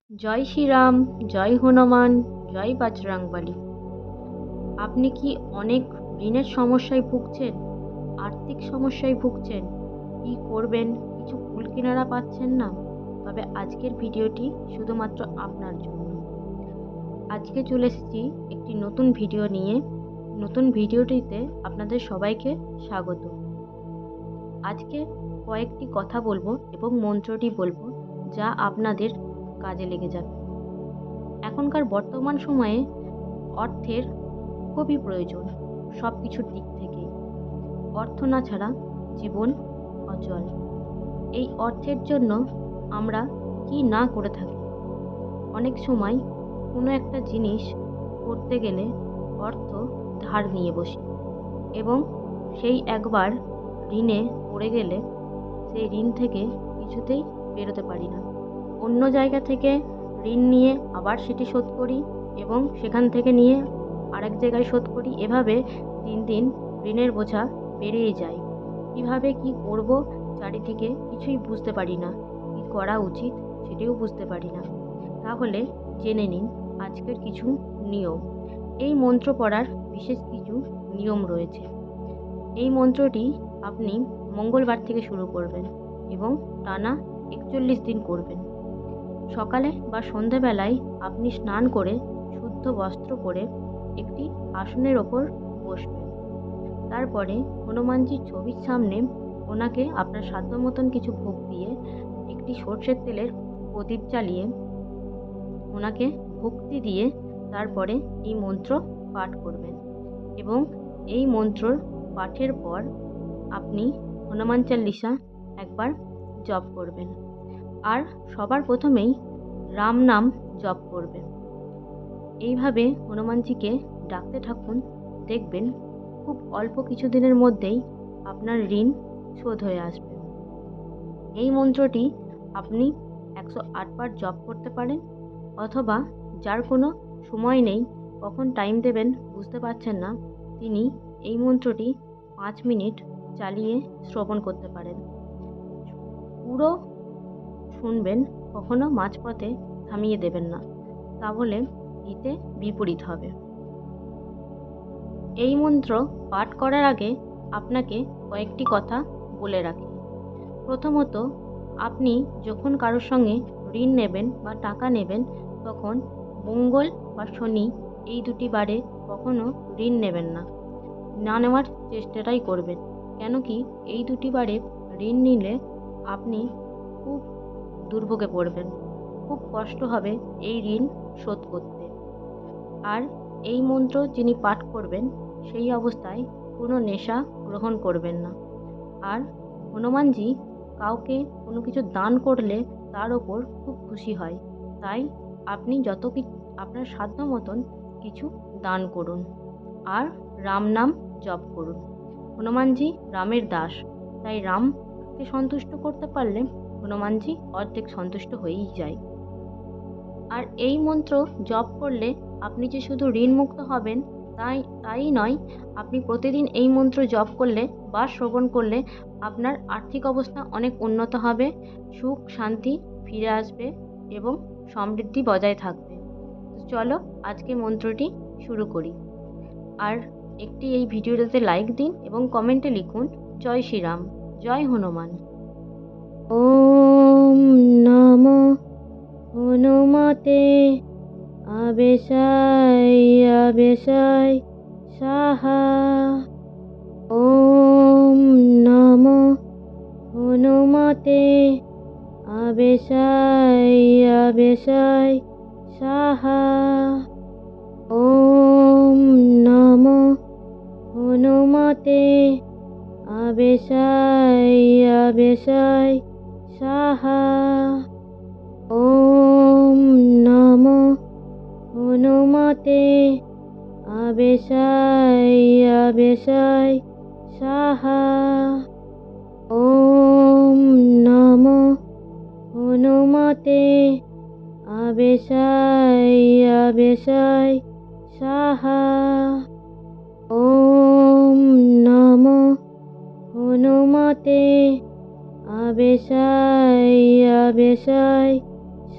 জয় শ্রীরাম, জয় হনুমান, জয় বজরংবলী। আপনি কি অনেক ঋণের সমস্যায় ভুগছেন? আর্থিক সমস্যায় ভুগছেন? কি করবেন কিছু কুলকিনারা পাচ্ছেন না? তবে আজকের ভিডিওটি শুধুমাত্র আপনার জন্য। আজকে চলে এসেছি একটি নতুন ভিডিও নিয়ে। নতুন ভিডিওটিতে আপনাদের সবাইকে স্বাগত। আজকে কয়েকটি কথা বলবো এবং মন্ত্রটি বলবো, যা আপনাদের কাজে লেগে যাবে। এখনকার বর্তমান সময়ে অর্থের খুবই প্রয়োজন সব কিছুর দিক থেকে। অর্থ না ছাড়া জীবন অচল। এই অর্থের জন্য আমরা কি না করে থাকি। অনেক সময় কোনো একটা জিনিস করতে গেলে অর্থ ধার নিয়ে বসি এবং সেই একবার ঋণে পড়ে গেলে সেই ঋণ থেকে কিছুতেই বেরোতে পারি না। অন্য জায়গা থেকে ঋণ নিয়ে আবার সেটি শোধ করি এবং সেখান থেকে নিয়ে আরেক জায়গায় শোধ করি। এভাবে দিন দিন ঋণের বোঝা বেড়েই যায়। কিভাবে কি করব চারিদিকে কিছুই বুঝতে পারি না, কি করা উচিত সেটিও বুঝতে পারি না। তাহলে জেনে নিন আজকের কিছু নিয়ম। এই মন্ত্র পড়ার বিশেষ কিছু নিয়ম রয়েছে। এই মন্ত্রটি আপনি মঙ্গলবার থেকে শুরু করবেন এবং টানা 41 দিন করবেন। সকালে বা সন্ধ্যাবেলায় আপনি স্নান করে শুদ্ধ বস্ত্র পরে একটি আসনের ওপর বসবেন। তারপরে হনুমানজির ছবির সামনে ওনাকে আপনার সাধ্য মতন কিছু ভোগ দিয়ে একটি সর্ষের তেলের প্রদীপ জ্বালিয়ে ওনাকে ভক্তি দিয়ে তারপরে এই মন্ত্র পাঠ করবেন এবং এই মন্ত্র পাঠের পর আপনি হনুমান চালিসা একবার জপ করবেন। আর সবার প্রথমেই রাম নাম জপ করবেন। এইভাবে হনুমানজিকে ডাকতে থাকুন। দেখবেন খুব অল্প কিছুদিনের মধ্যেই আপনার ঋণ শোধ হয়ে আসবে। এই মন্ত্রটি আপনি 108 বার জপ করতে পারেন, অথবা যার কোনো সময় নেই, কখন টাইম দেবেন বুঝতে পারছেন না, তিনি এই মন্ত্রটি 5 মিনিট চালিয়ে শ্রবণ করতে পারেন। পুরো শুনবেন, কখনো মাঝপথে থামিয়ে দেবেন না, তাহলে হিতে বিপরীত হবে। এই মন্ত্র পাঠ করার আগে আপনাকে কয়েকটি কথা বলে রাখি। প্রথমত, আপনি যখন কারোর সঙ্গে ঋণ নেবেন বা টাকা নেবেন, তখন মঙ্গল বা শনি এই দুটি বারে কখনো ঋণ নেবেন না। না নেওয়ার চেষ্টাটাই করবেন। কেন কি এই দুটি বারে ঋণ নিলে আপনি খুব দুর্ভোগে পড়বেন, খুব কষ্ট হবে এই ঋণ শোধ করতে। আর এই মন্ত্র যিনি পাঠ করবেন সেই অবস্থায় কোনো নেশা গ্রহণ করবেন না। আর হনুমানজি কাউকে কোনো কিছু দান করলে তার ওপর খুব খুশি হয়, তাই আপনি আপনার সাধ্য মতন কিছু দান করুন। আর রাম নাম জপ করুন। হনুমানজি রামের দাস, তাই রামকে সন্তুষ্ট করতে পারলে হনুমানজি অর্ধেক সন্তুষ্ট হয়েই যায়। আর এই মন্ত্র জপ করলে আপনি যে শুধু ঋণ মুক্ত হবেন তাই নয়, আপনি প্রতিদিন এই মন্ত্র জপ করলে বা শ্রবণ করলে আপনার আর্থিক অবস্থা অনেক উন্নত হবে, সুখ শান্তি ফিরে আসবে এবং সমৃদ্ধি বজায় থাকবে। চলো আজকে মন্ত্রটি শুরু করি। আর এই ভিডিওটাতে লাইক দিন এবং কমেন্টে লিখুন জয় শ্রীরাম, জয় হনুমান। ওম নমো হনুমতে আবেশায় সাহা। ওম নমো হনুমতে আবেশায় সাহা। ওম নমো হনুমতে আবেশায় সাহা। ওম নমো হনুমতে আবেশায় সাহা। ওম নমো হনুমতে আবেশায় সাহা। ওম নমো হনুমতে আবেশায়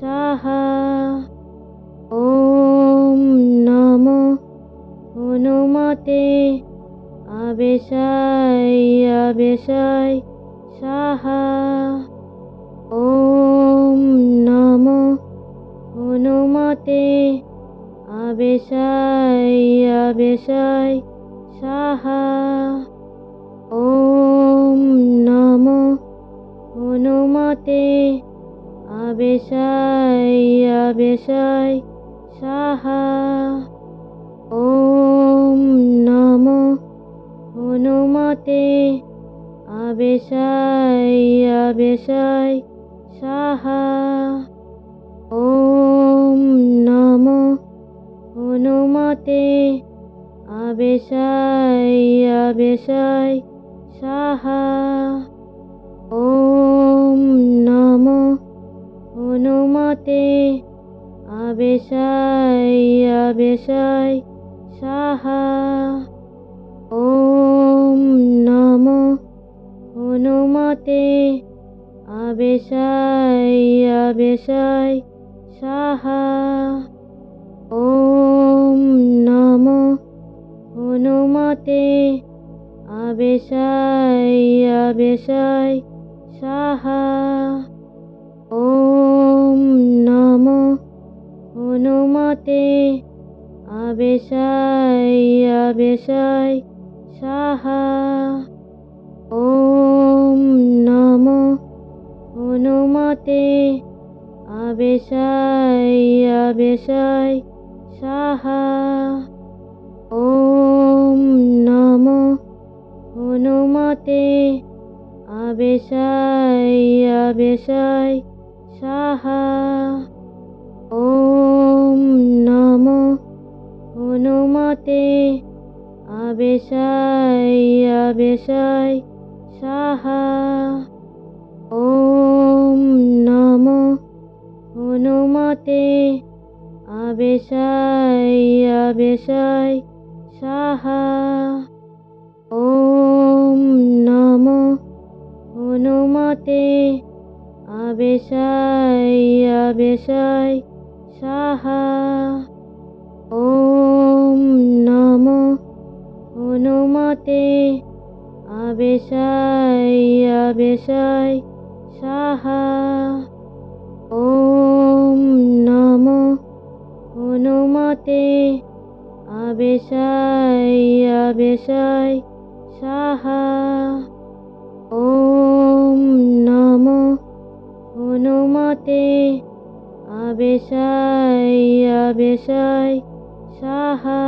সাহা। আবেশাই আবেশাই সাহা। ওম নমো হনুমতে আবেশাই আবেশাই সাহা। ওম নমো হনুমতে আবেশাই আবেশাই সাহা। ওম নমো হনুমতে আবেশাই আবেশাই সাহা। ওম নমো হনুমতে আবেশাই আবেশাই সাহা। ওম নমো হনুমতে আবেশাই আবেশাই সাহা। ওম নমো হনুমতে আবেশাই আবেশাই সাহা। ওম নমো হনুমতে আবেশাই আবেশাই সাহা। ওম নমো হনুমতে আবেশাই আবেশাই সাহা। ওম নমো হনুমতে আবেশাই আবেশাই সাহা। ওম নমো হনুমতে আবেশাই আবেশাই সাহা। ওম নমো হনুমতে আবেশাই আবেশাই সাহা। ওম নমো হনুমতে আবেশাই আবেশাই সাহা। ওম নমো হনুমতে আবেশাই আবেশাই সাহা। ওম নমো হনুমতে আবেশাই আবেশাই সাহা। ওম নমো হনুমতে আবেশাই আবেশাই সাহা। ওম নমো হনুমতে আবেশাই আবেশাই সাহা।